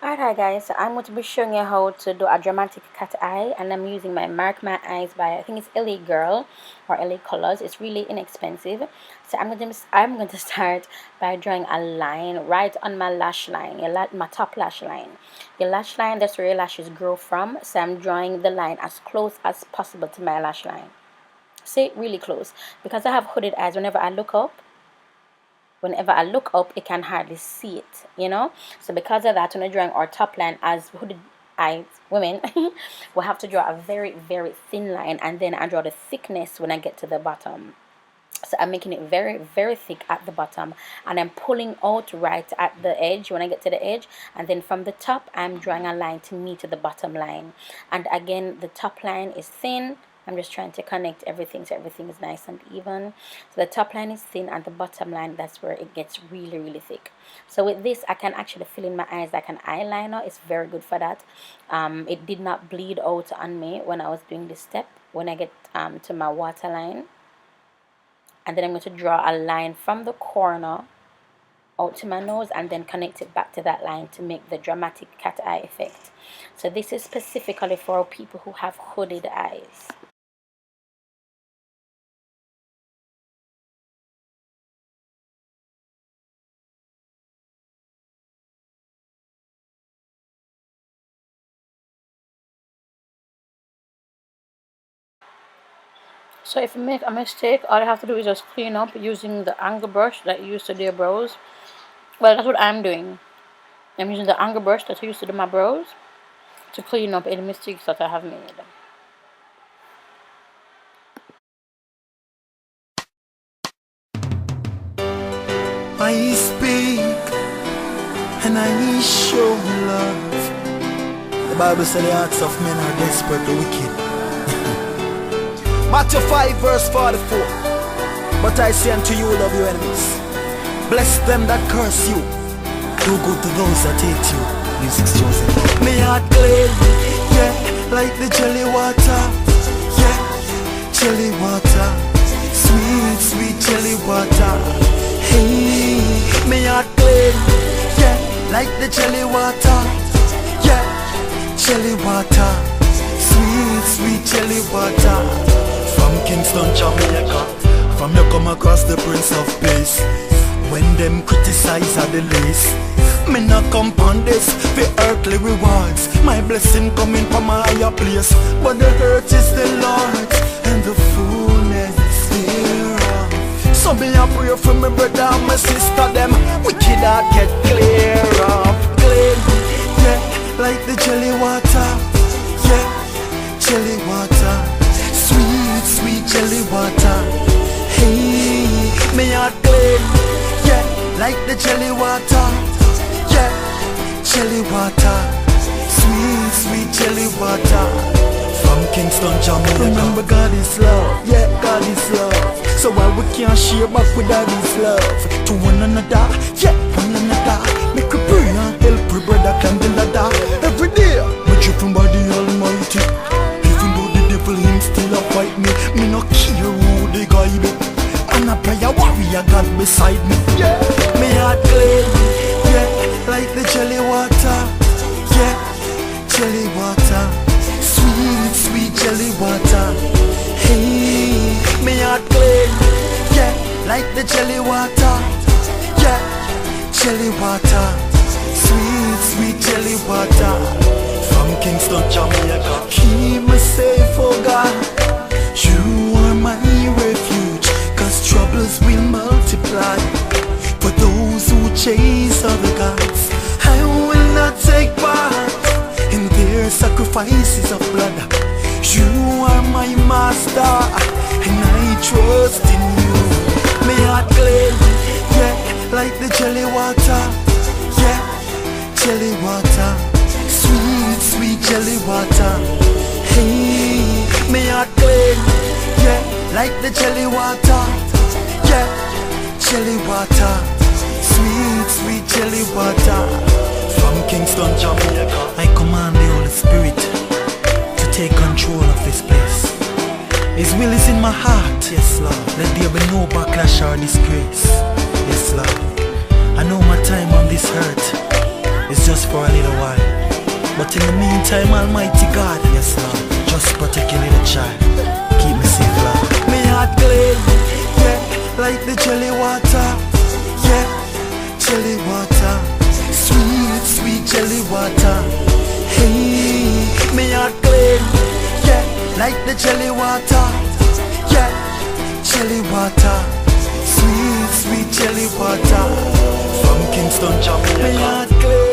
Alright guys, so I'm going to be showing you how to do a dramatic cat eye, and I'm using my Mark My Eyes by, I think it's LA Girl or LA Colors. It's really inexpensive. So I'm going to start by drawing a line right on my lash line, my top lash line. Your lash line, that's where your lashes grow from. So I'm drawing the line as close as possible to my lash line. See, really close, because I have hooded eyes. Whenever I look up, it can hardly see it. So because of that, when we're drawing our top line as hooded eyes women, we'll have to draw a very, very thin line, and then I draw the thickness when I get to the bottom. So I'm making it very, very thick at the bottom, and I'm pulling out right at the edge when I get to the edge, and then from the top I'm drawing a line to meet the bottom line. And again, the top line is thin. I'm just trying to connect everything so everything is nice and even. So the top line is thin, and the bottom line, that's where it gets really, really thick. So with this, I can actually fill in my eyes like an eyeliner. It's very good for that. It did not bleed out on me when I was doing this step. When I get to my waterline, and then I'm going to draw a line from the corner out to my nose, and then connect it back to that line to make the dramatic cat eye effect. So this is specifically for people who have hooded eyes. So if you make a mistake, all you have to do is just clean up using the angle brush that you used to do your brows. Well, that's what I'm doing. I'm using the angle brush that I used to do my brows to clean up any mistakes that I have made. I speak and I show love. The Bible says the hearts of men are desperately wicked. Matthew 5 verse 44. But I say unto you, love your enemies, bless them that curse you, do good to those that hate you. Music's chosen. Me heart clean, yeah, like the jelly water, yeah, jelly water, sweet, sweet jelly water. Hey, me heart clean, yeah, like the jelly water, yeah, jelly water, sweet, sweet jelly water. From Kingston, Jamaica, from you come across the Prince of Peace. When them criticize are the least, me not come on this for earthly rewards. My blessing coming from a higher place, but the hurt is the Lord and the fullness thereof. So me a pray for my brother and my sister, them wicked heart get clear of. Clean, yeah, like the jelly water, yeah, jelly water, sweet, sweet jelly water. Hey, me heart clean, yeah, like the jelly water, yeah, jelly water, sweet, sweet jelly water. From Kingston, Jamaica. Remember God is love, yeah, God is love. So why we can't share back with Daddy's love to one another, yeah, one another. Make a pray and help your brother climb the ladder. Every day, we driven by the Almighty. Even though the devil him still a fight me, me no care who the guy be. And a prayer warrior God beside me, yeah. Me heart clean, yeah, like the jelly water, yeah, jelly water, sweet, sweet jelly water. Hey, me heart clean, yeah, like the jelly water, yeah, jelly water, sweet, sweet jelly water. From Kingston, Jamaica. Keep me safe, oh God, you are my refuge, cause troubles will multiply for those who chase other gods. I will not take part in their sacrifices of blood. You are my master, and I trust in you. Me heart clean, yeah, like the jelly water, yeah, jelly water, sweet, sweet jelly water. Hey, me heart clean, yeah, like the jelly water, yeah, jelly water, sweet, sweet jelly water. From Kingston, Jamaica. I command the Holy Spirit to take control of this place. His will is in my heart, yes Lord. Let there be no backlash or disgrace, yes Lord. I know my time on this earth is just for a little while. But in the meantime, Almighty God, yes Lord, just protect your little child. Keep me safe, Lord. Me heart clean, yeah, like the jelly water. Yeah, jelly water. Sweet, sweet jelly water. Hey, me heart clean, yeah, like the jelly water. Yeah, jelly water. Sweet, sweet jelly water. From Kingston, Jamaica. Me heart clean.